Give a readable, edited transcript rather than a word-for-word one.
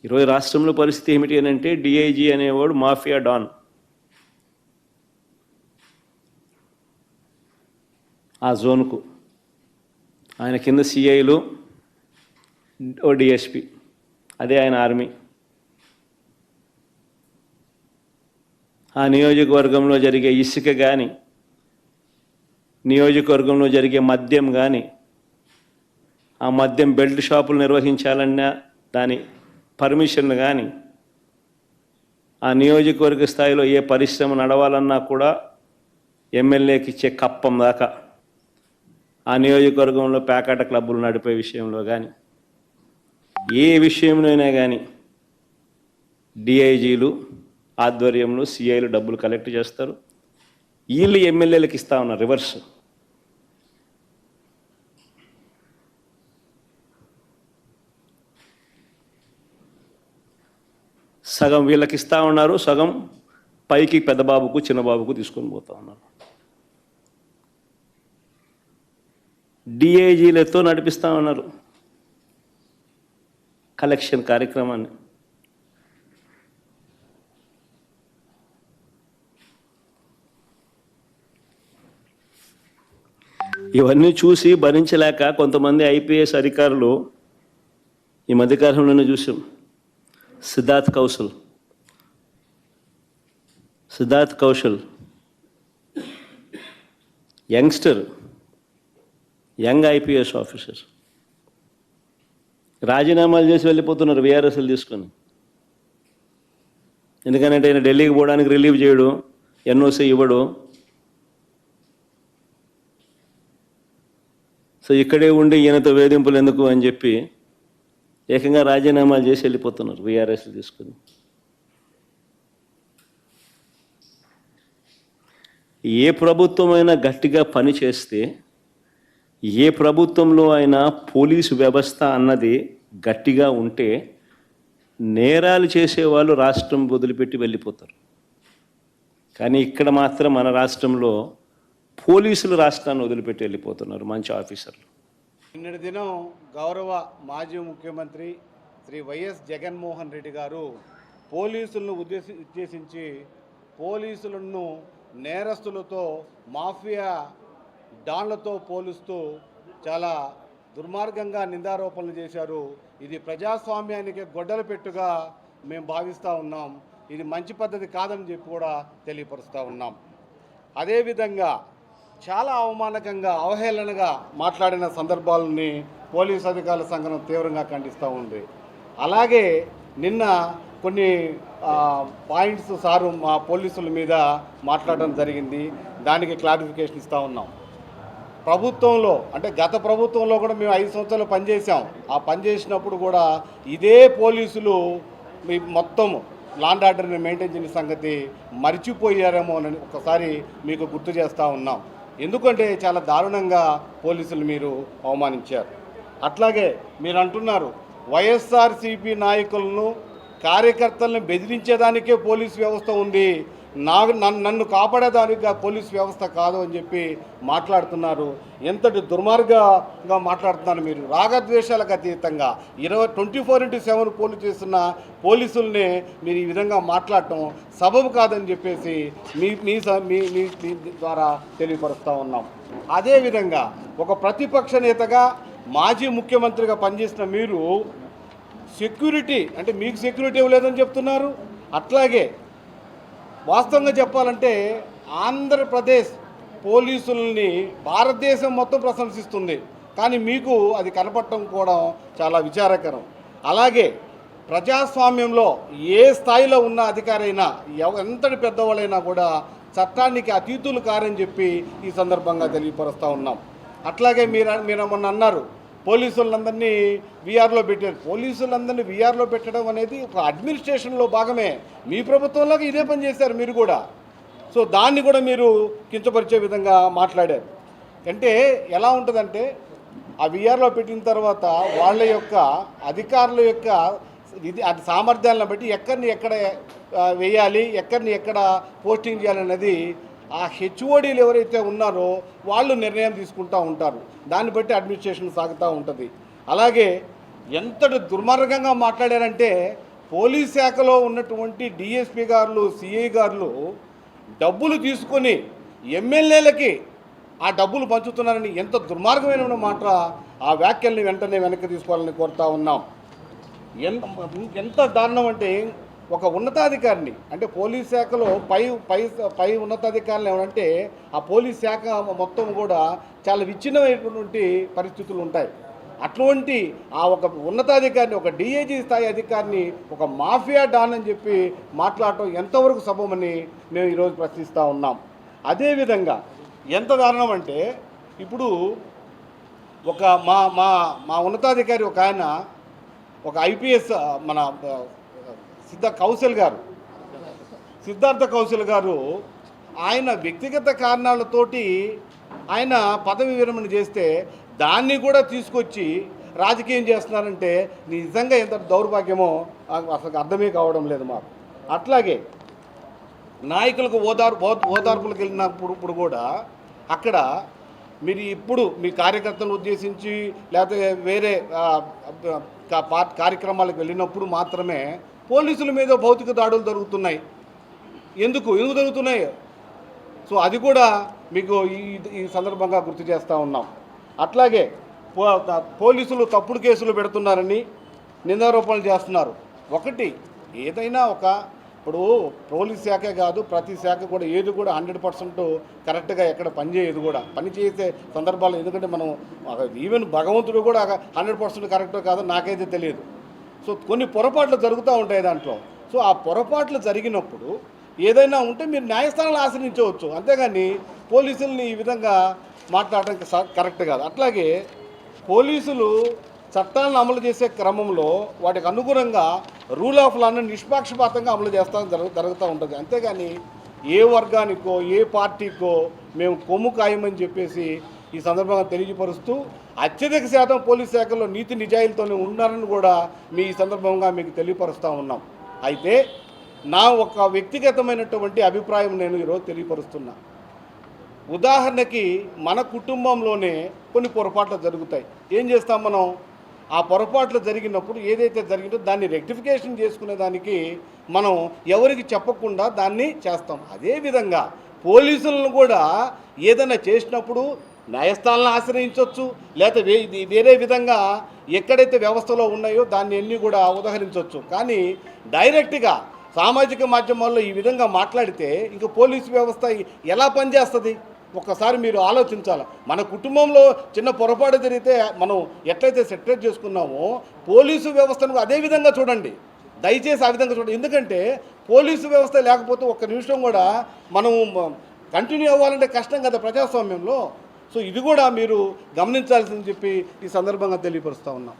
ఈరోజు రాష్ట్రంలో పరిస్థితి ఏమిటి అని అంటే డిఐజీ అనేవాడు మాఫియా డాన్. ఆ జోన్కు ఆయన కింద సిఐలు, ఓ డిఎస్పి, అదే ఆయన ఆర్మీ. ఆ నియోజకవర్గంలో జరిగే ఇసుక కానీ, నియోజకవర్గంలో జరిగే మద్యం కానీ, ఆ మద్యం బెల్ట్ షాపులు నిర్వహించాలన్నా దాని పర్మిషన్ కానీ, ఆ నియోజకవర్గ స్థాయిలో ఏ పరిశ్రమ నడవాలన్నా కూడా ఎమ్మెల్యేకి ఇచ్చే కప్పం దాకా, ఆ నియోజకవర్గంలో పేకాట క్లబ్బులు నడిపే విషయంలో కానీ, ఏ విషయంలోనైనా కానీ డిఐజీలు ఆధ్వర్యంలో సిఐలు డబ్బులు కలెక్ట్ చేస్తారు. వీళ్ళు ఎమ్మెల్యేలకు ఇస్తా ఉన్నారు రివర్స్. సగం వీళ్ళకి ఇస్తూ ఉన్నారు, సగం పైకి పెద్దబాబుకు చిన్నబాబుకు తీసుకొని పోతా ఉన్నారు. డిఐజీలతో నడిపిస్తూ ఉన్నారు కలెక్షన్ కార్యక్రమాన్ని. ఇవన్నీ చూసి భరించలేక కొంతమంది ఐపీఎస్ అధికారులు ఈ మధ్యకాలంలోనే చూసాం. Siddharth Kaushal youngster, young IPS officer రాజీనామాలు చేసి వెళ్ళిపోతున్నారు విఆర్ఎస్లు తీసుకొని. ఎందుకంటే ఆయన ఢిల్లీకి పోవడానికి రిలీవ్ చేయడు, ఎన్ఓసి ఇవ్వడు. సో ఇక్కడే ఉండి ఈయనతో వేధింపులు ఎందుకు అని చెప్పి ఏకంగా రాజీనామాలు చేసి వెళ్ళిపోతున్నారు విఆర్ఎస్లు తీసుకొని. ఏ ప్రభుత్వమైనా గట్టిగా పని చేస్తే, ఏ ప్రభుత్వంలో అయినా పోలీసు వ్యవస్థ అన్నది గట్టిగా ఉంటే నేరాలు చేసేవాళ్ళు రాష్ట్రం వదిలిపెట్టి వెళ్ళిపోతారు. కానీ ఇక్కడ మాత్రం మన రాష్ట్రంలో పోలీసులు రాష్ట్రాన్ని వదిలిపెట్టి వెళ్ళిపోతున్నారు మంచి ఆఫీసర్లు. నిన్నటి దినం గౌరవ మాజీ ముఖ్యమంత్రి శ్రీ వైఎస్ జగన్మోహన్ రెడ్డి గారు పోలీసులను ఉద్దేశించి పోలీసులను నేరస్తులతో, మాఫియా డాన్లతో పోలుస్తూ చాలా దుర్మార్గంగా నిందారోపణలు చేశారు. ఇది ప్రజాస్వామ్యానికి గొడ్డలు పెట్టుగా మేము భావిస్తూ ఉన్నాం. ఇది మంచి పద్ధతి కాదని చెప్పి కూడా తెలియపరుస్తూ ఉన్నాం. అదేవిధంగా చాలా అవమానకంగా, అవహేళనగా మాట్లాడిన సందర్భాలని పోలీసు అధికారుల సంఘం తీవ్రంగా ఖండిస్తూ ఉంది. అలాగే నిన్న కొన్ని పాయింట్స్ సారు మా పోలీసుల మీద మాట్లాడడం జరిగింది. దానికి క్లారిఫికేషన్ ఇస్తూ ఉన్నాం. ప్రభుత్వంలో అంటే గత ప్రభుత్వంలో కూడా మేము 5 సంవత్సరాలు పనిచేసాం. ఆ పనిచేసినప్పుడు కూడా ఇదే పోలీసులు మొత్తం లాండ్ ఆర్డర్ని మెయింటైన్ చేసిన సంగతి మర్చిపోయారేమో అని ఒకసారి మీకు గుర్తు చేస్తూ ఉన్నాం. ఎందుకంటే చాలా దారుణంగా పోలీసులు మీరు అవమానించారు. అట్లాగే మీరు అంటున్నారు వైఎస్ఆర్సీపీ నాయకులను, కార్యకర్తలను బెదిరించేదానికే పోలీసు వ్యవస్థ ఉంది, నన్ను కాపాడేదానికి పోలీసు వ్యవస్థ కాదు అని చెప్పి మాట్లాడుతున్నారు. ఎంతటి దుర్మార్గంగా మాట్లాడుతున్నారు మీరు. రాగద్వేషాలకు అతీతంగా 24/7 పోలీసు చేస్తున్న పోలీసుల్ని మీరు ఈ విధంగా మాట్లాడటం సబబు కాదని చెప్పేసి మీ ద్వారా తెలియపరుస్తూ ఉన్నాం. అదేవిధంగా ఒక ప్రతిపక్ష నేతగా, మాజీ ముఖ్యమంత్రిగా పనిచేసిన మీరు సెక్యూరిటీ అంటే మీకు సెక్యూరిటీ ఇవ్వలేదని చెప్తున్నారు. అట్లాగే వాస్తవంగా చెప్పాలంటే ఆంధ్రప్రదేశ్ పోలీసుల్ని భారతదేశం మొత్తం ప్రశంసిస్తుంది, కానీ మీకు అది కనపడటం కూడా చాలా విచారకరం. అలాగే ప్రజాస్వామ్యంలో ఏ స్థాయిలో ఉన్న అధికారైనా, ఎంతటి పెద్దవాళ్ళైనా కూడా చట్టానికి అతీతులు కారని చెప్పి ఈ సందర్భంగా తెలియపరుస్తూ ఉన్నాం. అట్లాగే మీరు మొన్న అన్నారు పోలీసులందరినీ వీఆర్లో పెట్టారు. పోలీసులందరినీ వీఆర్లో పెట్టడం అనేది ఒక అడ్మినిస్ట్రేషన్లో భాగమే. మీ ప్రభుత్వంలాగా ఇదే పని చేశారు మీరు కూడా. సో దాన్ని కూడా మీరు కించపరిచే విధంగా మాట్లాడారు. అంటే ఎలా ఉంటుందంటే ఆ వీఆర్లో పెట్టిన తర్వాత వాళ్ళ యొక్క అధికారుల యొక్క అది సామర్థ్యాలను బట్టి ఎక్కడిని ఎక్కడ వేయాలి, ఎక్కడిని ఎక్కడ పోస్టింగ్ చేయాలన్నది ఆ హెచ్ఓడీలు ఎవరైతే ఉన్నారో వాళ్ళు నిర్ణయం తీసుకుంటూ ఉంటారు. దాన్ని బట్టి అడ్మినిస్ట్రేషన్ సాగుతూ ఉంటుంది. అలాగే ఎంతటి దుర్మార్గంగా మాట్లాడారంటే పోలీస్ శాఖలో ఉన్నటువంటి డిఎస్పీ గారులు, సిఐ గారులు డబ్బులు తీసుకొని ఎమ్మెల్యేలకి ఆ డబ్బులు పంచుతున్నారని ఎంత దుర్మార్గమైన మాట. ఆ వ్యాఖ్యల్ని వెంటనే వెనక్కి తీసుకోవాలని కోరుతా ఉన్నాం. ఎంత దారుణం అంటే ఒక ఉన్నతాధికారిని, అంటే పోలీస్ శాఖలో పై ఉన్నతాధికారులు ఏమంటే ఆ పోలీస్ శాఖ మొత్తం కూడా చాలా విచ్ఛిన్నమైనటువంటి పరిస్థితులు ఉంటాయి. అటువంటి ఆ ఒక ఉన్నతాధికారిని, ఒక డిఐజీ స్థాయి అధికారిని ఒక మాఫియా డాన్ అని చెప్పి మాట్లాడటం ఎంతవరకు సబబని మేము ఈరోజు ప్రశ్నిస్తూ ఉన్నాం. అదేవిధంగా ఎంత దారుణం అంటే ఇప్పుడు ఒక మా మా మా ఉన్నతాధికారి ఒక ఆయన, ఒక ఐపీఎస్ మన సిద్ధార్థ కౌశల్ గారు ఆయన వ్యక్తిగత కారణాలతోటి ఆయన పదవి విరమణ చేస్తే దాన్ని కూడా తీసుకొచ్చి రాజకీయం చేస్తున్నారంటే నిజంగా ఎంత దౌర్భాగ్యమో అసలు అర్థమే కావడం లేదు మాకు. అట్లాగే నాయకులకు ఓదార్పులకు వెళ్ళినప్పుడు కూడా అక్కడ మీరు ఇప్పుడు మీ కార్యకర్తలను ఉద్దేశించి లేకపోతే వేరే కార్యక్రమాలకు వెళ్ళినప్పుడు మాత్రమే పోలీసుల మీద భౌతిక దాడులు జరుగుతున్నాయి. ఎందుకు జరుగుతున్నాయి? సో అది కూడా మీకు ఈ సందర్భంగా గుర్తు చేస్తూ ఉన్నాం. అట్లాగే పోలీసులు తప్పుడు కేసులు పెడుతున్నారని నిందారోపణలు చేస్తున్నారు. ఒకటి ఏదైనా ఇప్పుడు పోలీస్ శాఖే కాదు, ప్రతి శాఖ కూడా ఏది కూడా 100% కరెక్ట్గా ఎక్కడ పనిచేయదు కూడా, పనిచేసే సందర్భాలు. ఎందుకంటే మనం ఈవెన్ భగవంతుడు కూడా 100% కరెక్టో కాదో నాకైతే తెలియదు. సో కొన్ని పొరపాట్లు జరుగుతూ ఉంటాయి దాంట్లో. సో ఆ పొరపాట్లు జరిగినప్పుడు ఏదైనా ఉంటే మీరు న్యాయస్థానాలు ఆశ్రయించవచ్చు, అంతేగాని పోలీసుల్ని ఈ విధంగా మాట్లాడటం కరెక్ట్ కాదు. అట్లాగే పోలీసులు చట్టాలను అమలు చేసే క్రమంలో వాటికి అనుగుణంగా రూల్ ఆఫ్ లాను నిష్పాక్షపాతంగా అమలు జరుగుతూ ఉంటుంది. అంతేగాని ఏ వర్గానికో ఏ పార్టీకో మేము కొమ్ము ఖాయమని చెప్పేసి ఈ సందర్భంగా తెలియపరుస్తూ అత్యధిక శాతం పోలీస్ శాఖలో నీతి నిజాయితీతోనే ఉన్నారని కూడా మీ ఈ సందర్భంగా మీకు తెలియపరుస్తూ ఉన్నాం. అయితే నా ఒక వ్యక్తిగతమైనటువంటి అభిప్రాయం నేను ఈరోజు తెలియపరుస్తున్నా. ఉదాహరణకి మన కుటుంబంలోనే కొన్ని పొరపాట్లు జరుగుతాయి. ఏం చేస్తాం మనం? ఆ పొరపాట్లు జరిగినప్పుడు ఏదైతే జరిగిందో దాన్ని రెక్టిఫికేషన్ చేసుకునే దానికి మనం ఎవరికి చెప్పకుండా దాన్ని చేస్తాం. అదేవిధంగా పోలీసులను కూడా ఏదైనా చేసినప్పుడు న్యాయస్థానాలను ఆశ్రయించవచ్చు, లేకపోతే వేరే విధంగా ఎక్కడైతే వ్యవస్థలో ఉన్నాయో దాన్ని అన్నీ కూడా ఉదహరించవచ్చు. కానీ డైరెక్ట్గా సామాజిక మాధ్యమాల్లో ఈ విధంగా మాట్లాడితే ఇంకా పోలీసు వ్యవస్థ ఎలా పనిచేస్తుంది? ఒక్కసారి మీరు ఆలోచించాలి. మన కుటుంబంలో చిన్న పొరపాటు జరిగితే మనం ఎట్లయితే సెటరేట్ చేసుకున్నామో పోలీసు వ్యవస్థను అదే విధంగా చూడండి. దయచేసి ఆ విధంగా చూడండి. ఎందుకంటే పోలీసు వ్యవస్థ లేకపోతే ఒక్క నిమిషం కూడా మనం కంటిన్యూ అవ్వాలంటే కష్టం కదా ప్రజాస్వామ్యంలో. సో ఇది కూడా మీరు గమనించాల్సిందని చెప్పి ఈ సందర్భంగా తెలియపరుస్తూ ఉన్నాం.